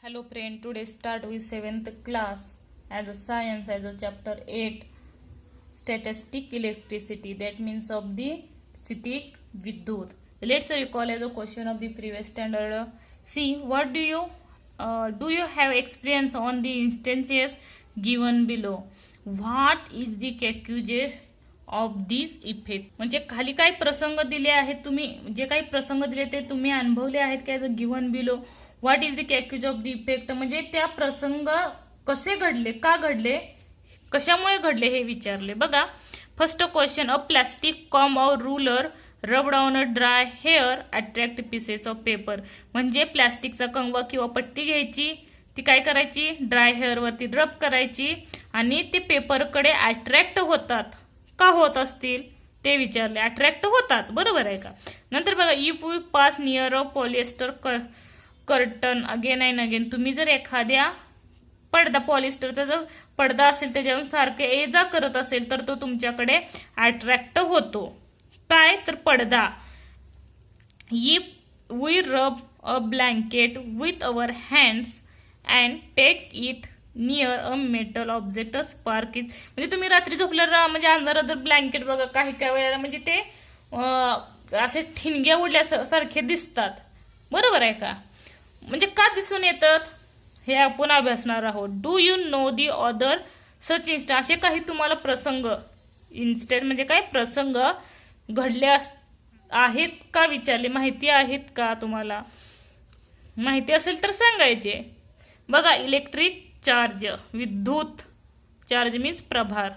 Hello friend, today start with 7th class as a science as a chapter 8 statistic electricity, that means of the static vidyut. Let's recall as a question of the previous standard. See, what do you have experience on the instances given below? What is the causes of this effect? म्हणजे खाली काय प्रसंग दिले आहेत, तुम्ही जे काही प्रसंग दिले ते तुम्ही अनुभवले आहेत काय given below. What is the cause of the effect म्हणजे त्या प्रसंग कसे घडले, का घडले, कशामुळे घडले हे विचारले. बघा, first question, a plastic comb or ruler rubbed on a dry hair attract pieces of paper. म्हणजे प्लास्टिकचा कंगवा किंवा पट्टी घ्यायची, ती काय करायची, ड्राय हेअर वरती रब करायची आणि ते पेपरकडे अट्रॅक्ट होतात. का होत असतील ते विचारले. अट्रॅक्ट होतात, बरोबर आहे का. नंतर बघा, if we pass near a polyester curtain again and again. तुम्ही जर एखाद्या पडदा, पॉलिस्टरचा जर पडदा असेल त्याच्यावरून सारखे ये जा करत असेल तर तो तुमच्याकडे अट्रॅक्ट होतो. काय तर पडदा. If we rub a blanket with our hands and take it near a metal object spark is. म्हणजे तुम्ही रात्री झोपल्यावर म्हणजे अंधारात जर ब्लँकेट बघा काही काही वेळेला म्हणजे ते असे ठिणग्या उडल्यासारखे दिसतात, बरोबर आहे का. म्हणजे का दिसून येतात हे आपण अभ्यासणार आहोत. Do you know the other such instant. असे काही तुम्हाला प्रसंग, इन्स्टंट म्हणजे काय प्रसंग घडले आहेत का विचारले, माहिती आहेत का तुम्हाला. माहिती असेल तर सांगायचे. बघा, इलेक्ट्रिक चार्ज, विद्युत चार्ज मीन्स प्रभार.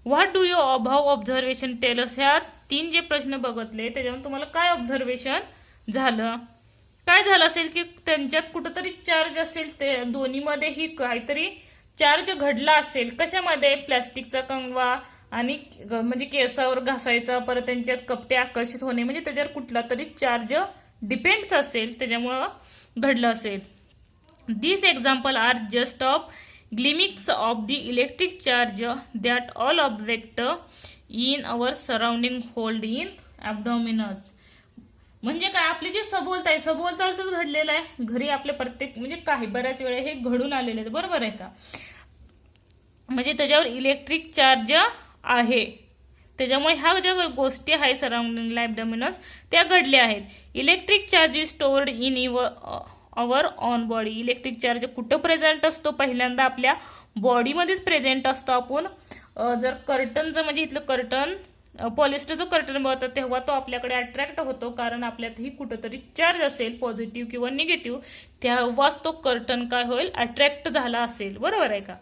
What do you about observation tell us. ह्या 3 जे प्रश्न बघितले त्याच्यावर तुम्हाला काय ऑब्झर्वेशन झालं, काय झालं असेल की त्यांच्यात कुठंतरी चार्ज असेल, ते दोन्हीमध्ये ही काहीतरी चार्ज घडला असेल. कशामध्ये, प्लास्टिकचा कंगवा आणि म्हणजे केसावर घासायचा, परत त्यांच्यात कपटे आकर्षित होणे, म्हणजे त्याच्यावर कुठला तरी चार्ज डिपेंड्स असेल, त्याच्यामुळं घडलं असेल. These examples are just of glimpses of the electric charge that all objects in our surrounding hold in abdominus. म्हणजे काय, आपले जे सभोवतालच घडलेलं आहे, घरी आपल्या प्रत्येक म्हणजे काही बऱ्याच वेळा हे घडून आलेले आहे, बरोबर आहे का. म्हणजे त्याच्यावर इलेक्ट्रिक चार्ज आहे, त्याच्यामुळे ह्या ज्या गोष्टी आहेत सराउंडिंग ॲब्डोमिनस त्या घडल्या आहेत. Electric charge is stored in our on body. Electric charge कुठं प्रेझेंट असतो, पहिल्यांदा आपल्या बॉडीमध्येच प्रेझेंट असतो. आपण जर कर्टनचं म्हणजे इथलं कर्टन, पॉलिस्टरचं कर्टन बघतो तेव्हा तो आपल्याकडे अट्रॅक्ट होतो, कारण आपल्यातही कुठंतरी चार्ज असेल पॉझिटिव्ह किंवा निगेटिव्ह, तेव्हाच तो कर्टन काय होईल, अट्रॅक्ट झाला असेल, बरोबर आहे का.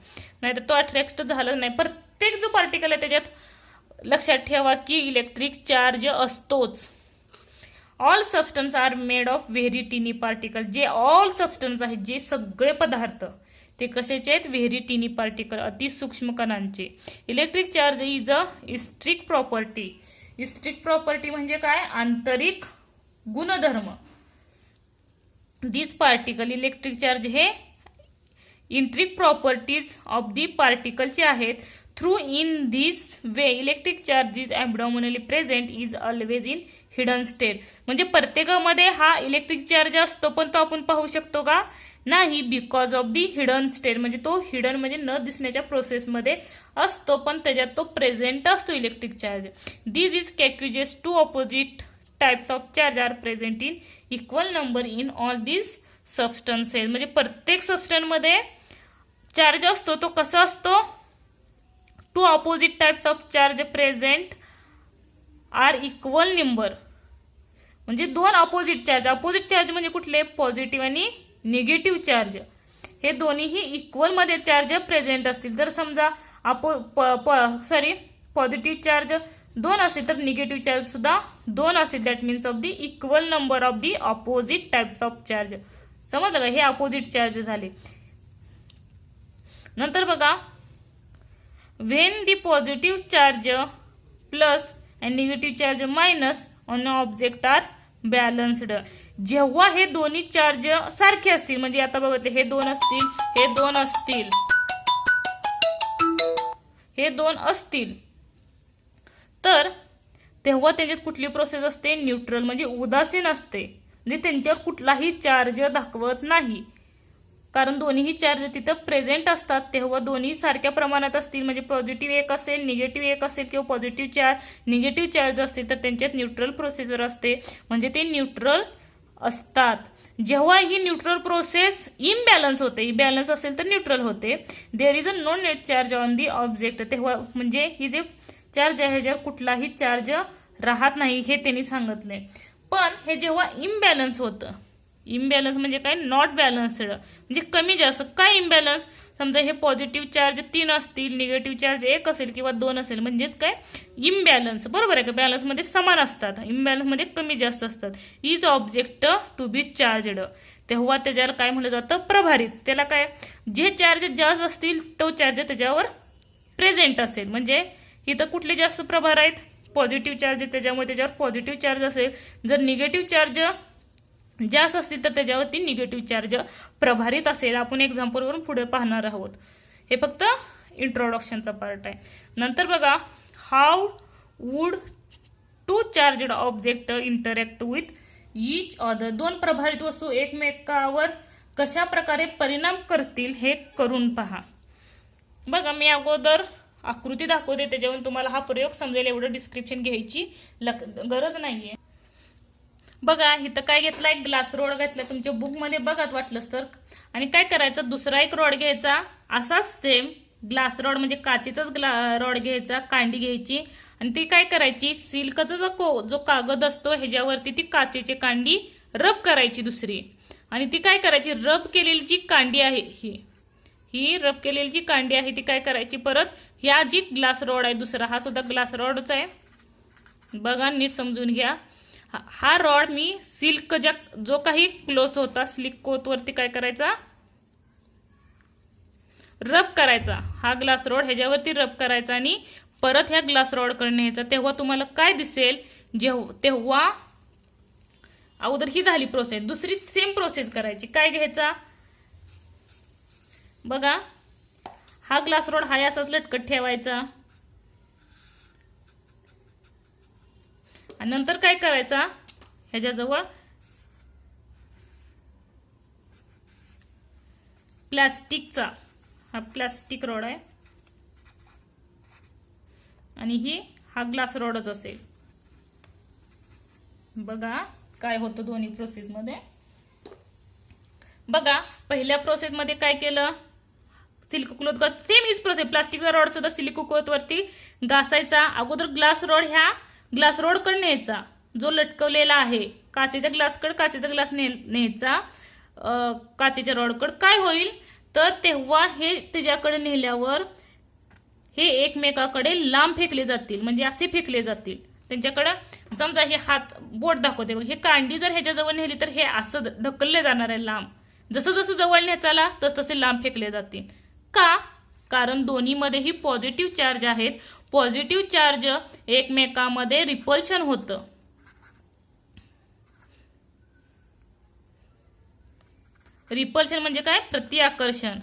नाहीतर तो अट्रॅक्ट झाला नाही. प्रत्येक जो पार्टिकल आहे त्याच्यात लक्षात ठेवा की इलेक्ट्रिक चार्ज असतोच. All substance are made of very tiny particle. जे ऑल सबस्टन्स आहेत, जे सगळे पदार्थ ते कशाचे आहेत, व्हेरी टिनी पार्टिकल, अतिसूक्ष्म कणांचे. Electric charge is a electric property. Electric property म्हणजे काय, आंतरिक गुणधर्म. दिस पार्टिकल, इलेक्ट्रिक चार्ज हे इंट्रिक प्रॉपर्टीज ऑफ दी पार्टिकलचे आहेत. Through in this way electric charge is abdominally present is always in hidden state. म्हणजे प्रत्येकामध्ये हा इलेक्ट्रिक चार्ज असतो, पण तो आपण पाहू शकतो का, नाही, because of the hidden state. म्हणजे तो हिडन म्हणजे न दिसण्याच्या प्रोसेसमध्ये असतो, पण त्याच्यात तो प्रेझेंट असतो electric charge. This is because two opposite types of charge are present in equal number in all this substances. म्हणजे प्रत्येक सबस्टन्समध्ये चार्ज असतो, तो कसा असतो, two opposite types of charge present are equal number. म्हणजे 2 ऑपोजिट चार्ज. ऑपोजिट चार्ज म्हणजे कुठले, पॉझिटिव्ह आणि निगेटिव्ह चार्ज, हे दोन्हीही इक्वल मध्ये चार्ज प्रेझेंट असतील. जर समजा पॉझिटिव्ह चार्ज 2 असेल तर निगेटिव्ह चार्ज सुद्धा 2 असतील. That means of the equal number of the opposite types of charge. समजलं का, हे ऑपोजिट चार्ज झाले. नंतर बघा, when the positive charge plus and negative charge minus on object are balanced. जेव्हा हे दोन्ही चार्ज सारखे असतील, म्हणजे आता बघितले हे 2 असतील, हे 2 असतील, हे 2 असतील, तर तेव्हा त्याच्यात कुठली प्रोसेस असते, न्यूट्रल म्हणजे उदासीन असते. म्हणजे त्यांच्यावर कुठलाही चार्ज दाखवत नाही. कारण दोन्ही चार्ज तिथं प्रेझेंट असतात तेव्हा दोन्ही सारख्या प्रमाणात असतील, म्हणजे पॉझिटिव्ह एक असेल निगेटिव्ह एक असेल किंवा पॉझिटिव्ह निगेटिव्ह चार्ज असतील तर त्यांच्यात न्यूट्रल प्रोसिजर असते, म्हणजे ते न्यूट्रल असतात. जेव्हा ही न्यूट्रल प्रोसेस इम्बॅलन्स होते, इम्बॅलन्स असेल तर न्यूट्रल होते. There is a no net charge on the object, तेव्हा म्हणजे ही जे चार्ज आहे ह्याच्यावर कुठलाही चार्ज राहत नाही हे त्यांनी सांगितले. पण हे जेव्हा इम्बॅलन्स होतं, इम्बॅलन्स म्हणजे काय, नॉट बॅलन्स्ड म्हणजे कमी जास्त. काय इम्बॅलन्स, समजा हे पॉझिटिव्ह चार्ज 3 असतील, निगेटिव्ह चार्ज 1 असेल किंवा 2 असेल, म्हणजेच काय इम्बॅलन्स. बरोबर आहे का, बॅलन्स मध्ये समान असतात, इम्बॅलन्स मध्ये कमी जास्त असतात. Is object to be charged, तेव्हा त्याच्यावर काय म्हटलं जातं, प्रभारित. त्याला काय, जे चार्ज जास्त असतील तो चार्ज त्याच्यावर प्रेझेंट असेल, म्हणजे इथं कुठले जास्त प्रभार आहेत, पॉझिटिव्ह चार्ज, त्याच्यामुळे त्याच्यावर पॉझिटिव्ह चार्ज असेल. जर निगेटिव्ह चार्ज जास्त असतील तर त्याच्यावरती निगेटिव्ह चार्ज प्रभारित असेल. आपण एक्झाम्पलवरून पुढे पाहणार आहोत. हे फक्त इंट्रोडक्शनचा पार्ट आहे. नंतर बघा, how would two charged object interact with each other, दोन प्रभारित वस्तू एकमेकावर कशा प्रकारे परिणाम करतील हे करून पहा. बघा, मी अगोदर आकृती दाखवते, त्याच्यावरून तुम्हाला हा प्रयोग समजेल एवढं डिस्क्रिप्शन घ्यायची गरज नाहीये. बघा, इथं काय घेतलाय, ग्लास रोड घेतलाय, तुमच्या बुक मध्ये बघत वाटलंच तर. आणि काय करायचं, दुसरा एक रॉड घ्यायचा, असाच सेम ग्लास रॉड म्हणजे काचेचाच रॉड घ्यायचा, कांडी घ्यायची आणि ती काय करायची, सिल्कचा जो कागद असतो ह्याच्यावरती ती काचेची कांडी रब करायची दुसरी. आणि ती काय करायची, रब केलेली जी कांडी आहे ही रब केलेली जी कांडी आहे ती काय करायची, परत ह्या जी ग्लास रॉड आहे दुसरा, हा सुद्धा ग्लास रॉडच आहे, बघा नीट समजून घ्या. हा रॉड मी सिल्क जो काही क्लोथ होता सिल्क कोथ वरती काय करायचा, रब करायचा. हा ग्लास रॉड ह्याच्यावरती रब करायचा आणि परत ह्या ग्लास रॉड कडे न्यायचा. तेव्हा तुम्हाला काय दिसेल, तेव्हा अगोदर ही झाली प्रोसेस, दुसरी सेम प्रोसेस करायची. काय घ्यायचा, बघा हा ग्लास रॉड हा असाच लटकत ठेवायचा आणि नंतर काय करायचा, ह्याच्याजवळ प्लास्टिकचा हा प्लास्टिक रॉड आहे आणि हा ग्लास रॉडच असेल. बघा काय होतं दोन्ही प्रोसेस मध्ये. बघा, पहिल्या प्रोसेस मध्ये काय केलं, सिल्क क्लोथ, सेम हीच प्रोसेस, प्लास्टिकचा रॉड सुद्धा सिल्क क्लोथ वरती घासायचा. अगोदर ग्लास रॉड ह्या ग्लास रॉड कडे न्यायचा, जो लटकवलेला आहे काचेच्या ग्लास कडे, काचेचा ग्लास न्यायचा काचेच्या रॉड कडे. काय होईल तर तेव्हा हे त्याच्याकडे नेल्यावर हे एकमेकाकडे लांब फेकले जातील, म्हणजे असे फेकले जातील त्यांच्याकडे. समजा हे हात बोट दाखवते बघ, हे कांडी जर ह्याच्याजवळ नेली तर हे असं ढकलले जाणार आहे लांब, जसं जसं जवळ न्यायचाला तस तसे लांब फेकले जातील. का, कारण दोन्हीमध्येही पॉझिटिव्ह चार्ज आहेत. पॉझिटिव्ह चार्ज एकमेकांमध्ये रिपल्शन होतं. रिपल्शन म्हणजे काय, प्रतिआकर्षण.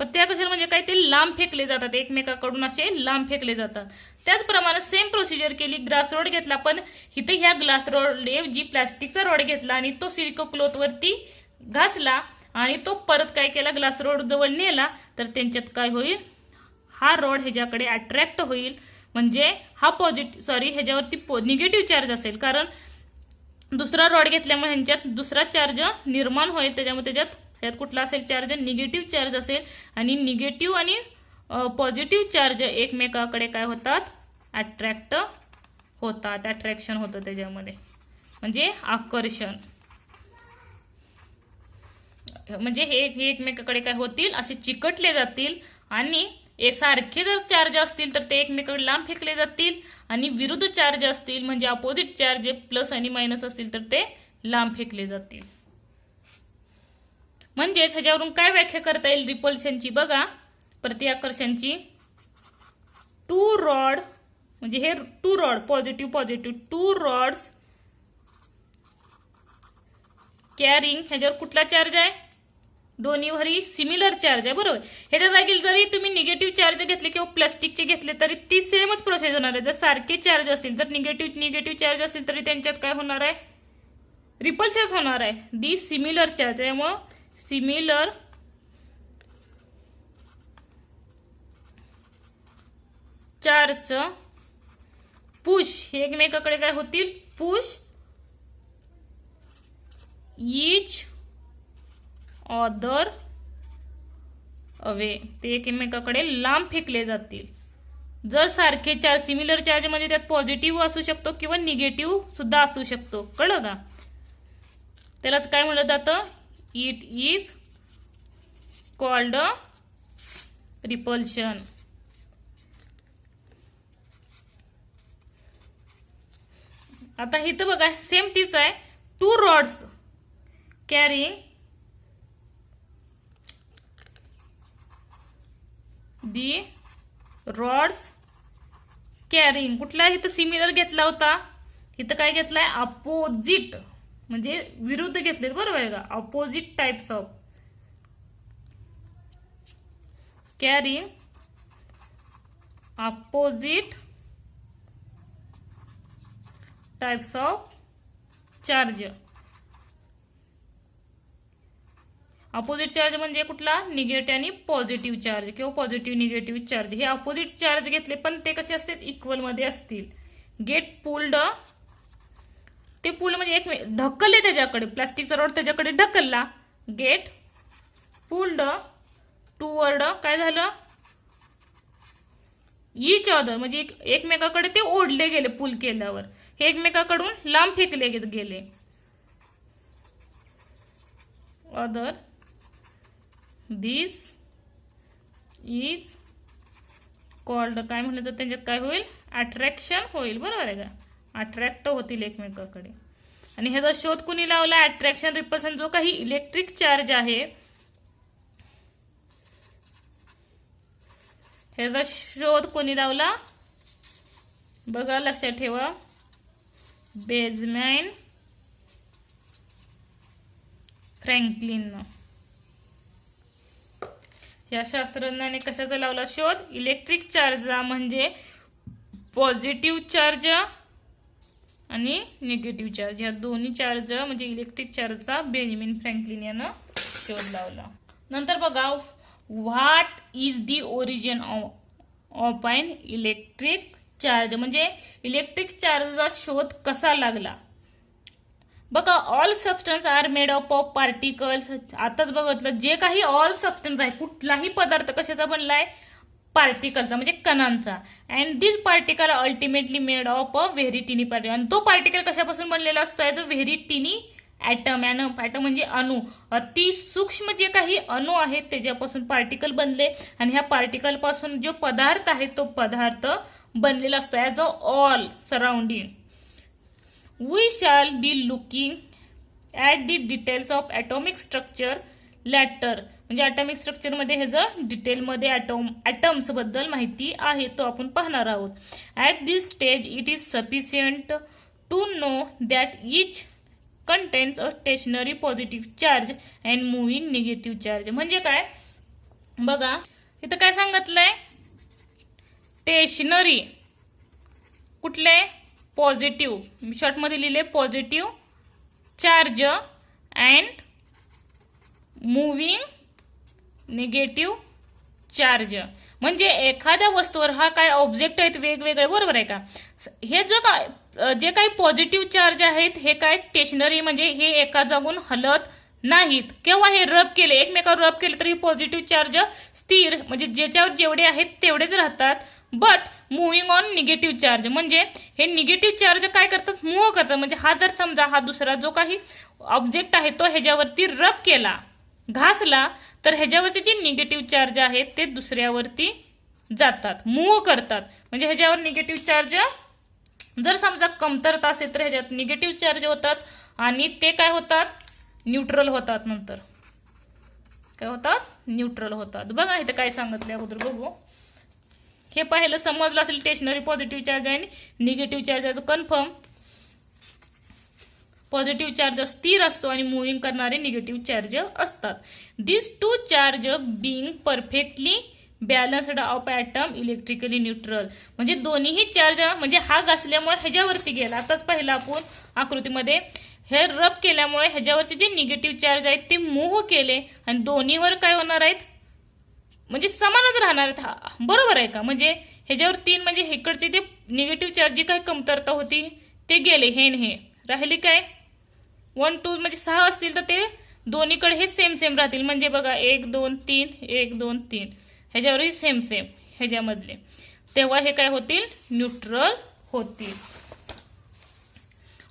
प्रतिआकर्षण म्हणजे काय, ते लांब फेकले जातात, एकमेकाकडून असे लांब फेकले जातात. त्याचप्रमाणे सेम प्रोसिजर केली, ग्लास रॉड घेतला, पण इथे ह्या ग्लास रॉड ऐवजी प्लास्टिकचा रॉड घेतला आणि तो सिल्क क्लोथ वरती घासला आणि तो परत काय केला, ग्लास रॉड जवळ नेला, तर त्यांच्यात काय होईल, हा रॉड ह्याच्याकडे अट्रॅक्ट होईल, म्हणजे हा ह्याच्यावरती निगेटिव्ह चार्ज असेल, कारण दुसरा रॉड घेतल्यामुळे ह्यांच्यात दुसरा चार्ज निर्माण होईल, त्याच्यामुळे त्यात कुठला असेल चार्ज, निगेटिव्ह चार्ज असेल. आणि निगेटिव्ह आणि पॉझिटिव्ह चार्ज एकमेकाकडे काय होतात, अट्रॅक्ट होतात, अट्रॅक्शन होतं त्याच्यामध्ये, म्हणजे आकर्षण. म्हणजे हे एकमेकाकडे काय होतील, असे चिकटले जातील. आणि सारखे जर चार्ज असतील तर ते एकमेकाकडे लांब फेकले जातील आणि विरुद्ध चार्ज असतील म्हणजे अपोजिट चार्ज प्लस आणि मायनस असतील तर ते लांब फेकले जातील. म्हणजेच ह्याच्यावरून काय व्याख्या करता येईल रिपल्शनची, बघा प्रतिआकर्षणची. टू रॉड म्हणजे हे two rod positive positive, two rods carrying, ह्याच्यावर कुठला चार्ज आहे, दोन्हीवरही सिमिलर चार्ज आहे, बरोबर. ह्याच्या जागी जरी तुम्ही निगेटिव्ह चार्ज घेतले किंवा प्लास्टिकचे घेतले तरी ती सेमच प्रोसेस होणार आहे. जर सारखे चार्ज असतील, जर निगेटिव्ह चार्ज असतील तरी त्यांच्यात काय होणार आहे, रिपल्शन होणार आहे. दी सिमिलर चार्ज, त्यामुळं सिमिलर चार्ज पुश, हे एकमेकाकडे काय होतील, पुश इच अदर अवे, ते एकमेकाकडे लांब फेकले जातील. जर सारखे चार्ज, सिमिलर चार्ज म्हणजे त्यात पॉझिटिव्ह असू शकतो किंवा निगेटिव्ह सुद्धा असू शकतो, कळलं का? त्यालाच काय म्हणलं जातं, इट इज कॉल्ड रिपल्शन. आता इथं बघा सेम तीच आहे, two rods carrying the rods carrying, कुठला इथं सिमिलर घेतला होता, इथं काय घेतलाय, अपोजिट म्हणजे विरुद्ध घेतले, बरोबर आहे का? Opposite types of carrying opposite types of charge. Opposite charge म्हणजे कुठला, निगेटिव्ह आणि पॉझिटिव्ह चार्ज किंवा पॉझिटिव्ह निगेटिव्ह चार्ज. हे अपोजिट चार्ज घेतले पण ते कसे असतात, इक्वल मध्ये असतील. गेट पुल्ड, ते पुल्ड म्हणजे एक ढकलले त्याच्याकडे, प्लास्टिकचा रॉड त्याच्याकडे ढकलला, गेट पुल्ड टूवर्ड, काय झालं, इच अदर म्हणजे एकमेकाकडे ते ओढले गेले, पुल केल्यावर हे एकमेकाकडून लांब फेकले गेले. अदर दिस इज कॉल्ड, काय म्हणलं तर त्यांच्यात काय होईल, अट्रॅक्शन होईल, बरोबर आहे का? अट्रॅक्ट होतील एकमेकाकडे. आणि ह्याचा शोध कुणी लावला, अट्रॅक्शन रिपल्शन, जो काही इलेक्ट्रिक चार्ज आहे ह्याचा शोध कोणी लावला, बघा लक्षात ठेवा, बेंजामिन फ्रँकलिन. या शास्त्रज्ञाने कशाचा लावला शोध, इलेक्ट्रिक चार्जचा, म्हणजे पॉझिटिव्ह चार्ज आणि निगेटिव्ह चार्ज, या दोन्ही चार्ज म्हणजे इलेक्ट्रिक चार्जचा बेंजामिन फ्रँकलिन यानं शोध लावला. नंतर बघा, what is the origin of an electric charge, म्हणजे इलेक्ट्रिक चार्जचा शोध कसा लागला. बघा, all substance are made up of particles. आताच बघितलं, जे काही ऑल सबस्टन्स आहे, कुठलाही पदार्थ कशाचा बनलाय, पार्टिकलचा म्हणजे कणांचा. And this particle ultimately made of a very tiny particle. आणि तो पार्टिकल कशापासून बनलेला असतो, याचं व्हेरी टिनी ॲटम. ॲटम म्हणजे अणु, अति सूक्ष्म जे काही अणु आहेत त्याच्यापासून पार्टिकल बनले. आणि ह्या पार्टिकल पासून जो पदार्थ आहे तो पदार्थ बनलेला असतो, as a all surrounding. We shall be looking at the details of atomic structure later, म्हणजे ॲटॉमिक स्ट्रक्चरमध्ये ह्याचं डिटेलमध्ये ॲटम्स बद्दल माहिती आहे, तो आपण पाहणार आहोत. At this stage it is sufficient to know that each contains a stationary positive charge and moving negative charge. म्हणजे काय बघा, इथं काय सांगितलंय, स्टेशनरी कुठले, पॉझिटिव्ह, शॉर्टमध्ये लिहिले positive charge and moving negative charge. म्हणजे एखाद्या वस्तूवर हा काय ऑब्जेक्ट आहेत वेगवेगळे, बरोबर आहे का? हे जे काही पॉझिटिव्ह चार्ज आहेत हे काय स्टेशनरी, म्हणजे हे एका जागून हलत नाहीत. केव्हा हे रब केले, एकमेकावर रब केले तर हे पॉझिटिव्ह चार्ज स्थिर, म्हणजे ज्याच्यावर जेवढे आहेत तेवढेच राहतात. But moving on negative charge, म्हणजे हे निगेटिव्ह चार्ज काय करतात, मूव्ह करतात. म्हणजे हा जर समजा हा दुसरा जो काही ऑब्जेक्ट आहे तो ह्याच्यावरती रब केला, घासला, तर ह्याच्यावरचे जे निगेटिव्ह चार्ज आहेत ते दुसऱ्यावरती जातात, मूव्ह करतात. म्हणजे ह्याच्यावर निगेटिव्ह चार्ज जर समजा कमतरता असेल तर ह्याच्यात निगेटिव्ह चार्ज होतात आणि ते काय होतात, न्यूट्रल होतात. नंतर काय होतात, न्यूट्रल होतात. बघा इथे काय सांगितलं अगोदर बघू. हे पाहिलं, समजलं असेल, स्टेशनरी पॉझिटिव्ह चार्ज आणि निगेटिव्ह चार्जाचं कन्फर्म. पॉझिटिव्ह चार्ज स्थिर असतो आणि मुव्हिंग करणारे निगेटिव्ह चार्ज असतात. This two charge being perfectly balanced of atom electrically neutral. म्हणजे दोन्हीही चार्ज, म्हणजे हा घासल्यामुळे ह्याच्यावरती गेला. आताच पाहिलं आपण आकृतीमध्ये, हे रब केल्यामुळे ह्याच्यावरचे जे निगेटिव्ह चार्ज आहेत ते मूव्ह केले आणि दोन्हीवर काय होणार आहेत, म्हणजे समानच राहणार आहेत. बरोबर आहे का? म्हणजे ह्याच्यावर 3 म्हणजे इकडचे ते निगेटिव्ह चार्ज जी काही कमतरता होती ते गेले, हे राहिली काय 1 2 म्हणजे 6 असतील तर ते दोन्हीकडे हे सेम सेम राहतील. म्हणजे बघा 1 2 3 1 2 3 ह्याच्यावरही सेम सेम ह्याच्यामधले, तेव्हा हे काय होतील, न्यूट्रल होतील.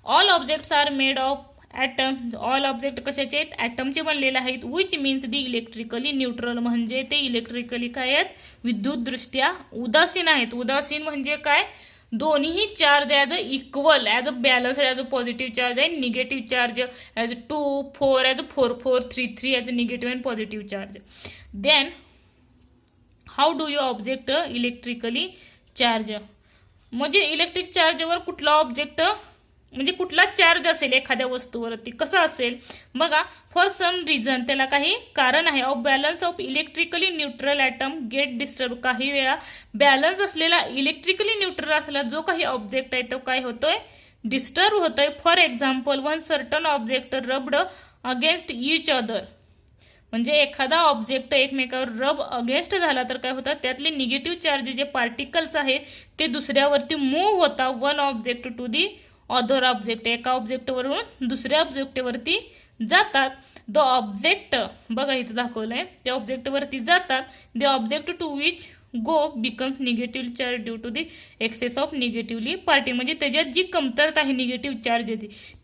All objects are made of atom. All object कशाचे आहेत, ॲटमचे बनलेले आहेत. Which means the electrically neutral, म्हणजे ते इलेक्ट्रिकली काय आहेत, विद्युतदृष्ट्या उदासीन आहेत. उदासीन म्हणजे काय, दोन्ही charge as a equal, as a balance, as a positive charge आहे, negative charge as 2 4 as a 4 4 3 3 as a negative and positive charge. Then how do you object electrically charge, म्हणजे इलेक्ट्रिक चार्जवर कुठला ऑब्जेक्ट म्हणजे कुठला charge असेल एखाद्या वस्तूवरती कसा असेल बघा. फॉर सम रिझन, त्याला काही कारण आहे. Of balance of electrically neutral atom get disturb, काही वेळा बॅलन्स असलेला इलेक्ट्रिकली न्यूट्रल असलेला जो काही ऑब्जेक्ट आहे तो काय होतोय, डिस्टर्ब होतोय. For example one certain object rubbed against each other, म्हणजे एखादा ऑब्जेक्ट एकमेकावर रब अगेन्स्ट झाला तर काय होतं, त्यातले निगेटिव्ह चार्ज जे पार्टिकल्स आहे ते दुसऱ्यावरती मूव्ह होता. One object to the other object, एका ऑब्जेक्टवरून दुसऱ्या ऑब्जेक्टवरती जातात. द ऑब्जेक्ट बघा इथं दाखवलंय, त्या ऑब्जेक्टवरती जातात. The object to which go becomes negative charge due to the excess of negatively party, म्हणजे त्याच्यात जी कमतरता आहे निगेटिव्ह चार्ज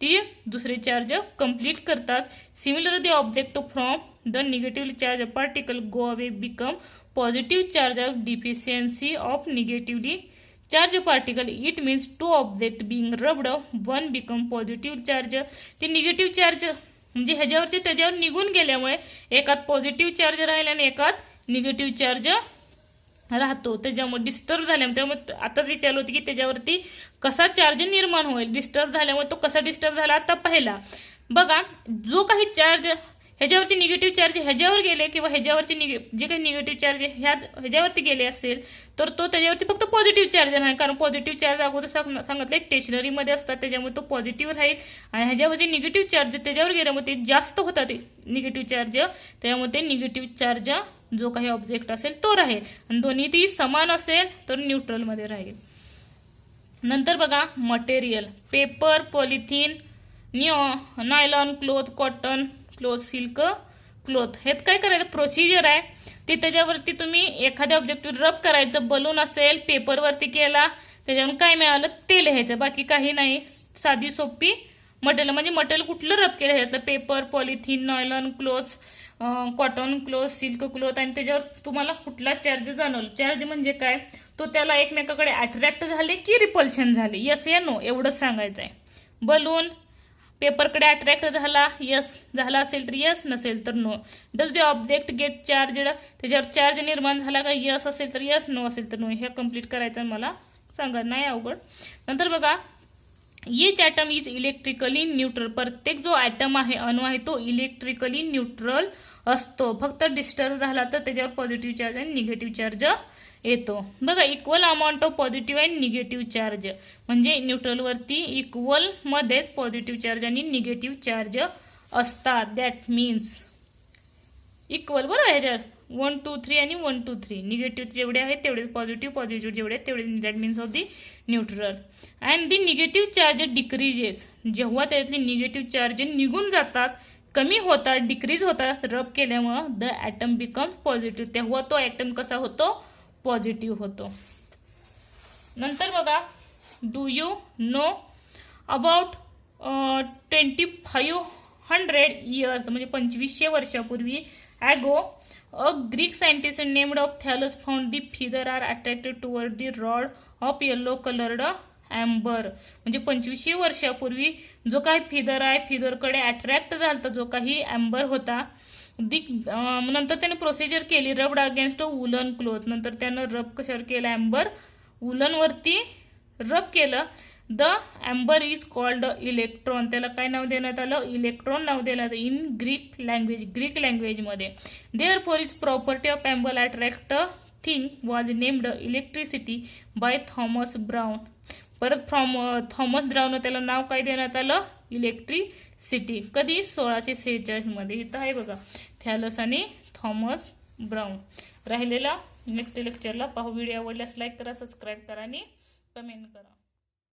ती दुसरे चार्ज कंप्लीट करतात. Similar the object from the negative charge particle go away become positive charge of deficiency of negatively charge particle. It means to object being rubbed one become positive charge. ते negative charge म्हणजे ह्याच्यावरचे त्याच्यावर निघून गेल्यामुळे एकात positive charge राहिला आणि एकात निगेटिव्ह चार्ज राहतो. त्याच्यामुळे डिस्टर्ब झाल्यामुळे, त्यामुळे आता विचारलं होतं की त्याच्यावरती कसा चार्ज निर्माण होईल. डिस्टर्ब झाल्यामुळे तो कसा डिस्टर्ब झाला आता पहिला बघा. जो काही चार्ज ह्याच्यावरचे निगेटिव्ह चार्ज ह्याच्यावर गेले किंवा ह्याच्यावरचे जे काही निगेटिव्ह चार्ज ह्याच्यावरती गेले असेल तर तो त्याच्यावरती फक्त पॉझिटिव्ह चार्ज नाही, कारण पॉझिटिव्ह चार्ज अगोदर सांगितले स्टेशनरीमध्ये असतात त्याच्यामुळे तो पॉझिटिव्ह राहील. आणि ह्याच्यावरचे निगेटिव्ह चार्ज त्याच्यावर गेल्यामुळे ते जास्त होतात निगेटिव्ह चार्ज, त्यामुळे ते निगेटिव्ह चार्ज जो काही ऑब्जेक्ट असेल तो राहील. आणि दोन्ही ती समान असेल तर न्यूट्रलमध्ये राहील. नंतर बघा material, paper, polythene, nylon cloth, cotton cloth, silk cloth. हे काय करायचं प्रोसिजर आहे ते, त्याच्यावरती तुम्ही एखाद्या ऑब्जेक्टवर रब करायचं. बलून असेल पेपरवरती केला त्याच्यावरून काय मिळालं ते लिहायचं, बाकी काही नाही. साधी सोपी मटेरियल, म्हणजे मटेरियल कुठलं रब केलं ह्यातलं, paper, polythene, nylon cloth, cotton cloth, silk cloth. आणि त्याच्यावर तुम्हाला कुठला चार्ज जाणवलं. चार्ज म्हणजे काय, तो त्याला एकमेकाकडे अट्रॅक्ट झाले की रिपल्शन झाले, यस या नो एवढंच सांगायचं आहे. बलून पेपरकडे अट्रॅक्ट झाला, यस झाला असेल तर यस, नसेल तर no. Does the object get charged, त्याच्यावर चार्ज निर्माण झाला का, यस असेल तर यस, नो असेल तर नो. हे कम्प्लीट करायचं मला सांगा, नाही अवघड. नंतर बघा each atom is electrically neutral, प्रत्येक जो ॲटम आहे अणू आहे तो इलेक्ट्रिकली न्यूट्रल असतो. फक्त डिस्टर्ब झाला तर त्याच्यावर पॉझिटिव्ह चार्ज आणि निगेटिव्ह चार्ज येतो. बघा equal amount of positive and negative charge, म्हणजे न्यूट्रलवरती इक्वल मध्येच पॉझिटिव्ह चार्ज आणि निगेटिव्ह चार्ज असतात. दॅट मीन्स इक्वल, बरोबर ह्याच्यावर 1 2 3 आणि 1 2 3 निगेटिव्ह जेवढे आहेत तेवढे पॉझिटिव्ह, पॉझिटिव्ह जेवढे आहेत तेवढे, that means of the neutral. And the negative charge decreases, जेव्हा त्यातले निगेटिव्ह चार्ज निघून जातात, कमी होतात, डिक्रीज होतात रब केल्यामुळं, द ॲटम बिकम पॉझिटिव्ह, तेव्हा तो ॲटम कसा होतो, पॉझिटिव्ह होतो. नंतर बघा do you know about 2500 years, म्हणजे 2500 वर्षापूर्वी ago a Greek scientist named of Thales found the feather are attracted toward the rod of yellow coloured amber, म्हणजे 2500 वर्षापूर्वी जो काही फिदर आहे फिदरकडे अट्रॅक्ट झाला जो काही ॲम्बर होता. नंतर त्याने प्रोसिजर केली रब्ड अगेन्स्ट वुलन क्लॉथ, नंतर त्यानं रब कशावर केलं, ॲम्बर वुलनवरती रब केलं. The amber is called electron, त्याला काय नाव देण्यात आलं, इलेक्ट्रॉन नाव देण्यात इन ग्रीक लँग्वेज, ग्रीक लँग्वेजमध्ये. Therefore is property of amber attract thing was named electricity by Thomas Brown. परत थॉमस ब्राउन त्याला नाव काय देण्यात आलं, इलेक्ट्रिसिटी. कधी 1646 मध्ये. इथं आहे बघा थॅलस आणि थॉमस ब्राउन. राहिलेला नेक्स्ट लेक्चरला पाहू. व्हिडिओ आवडल्यास लाईक करा, सबस्क्राईब करा आणि कमेंट करा.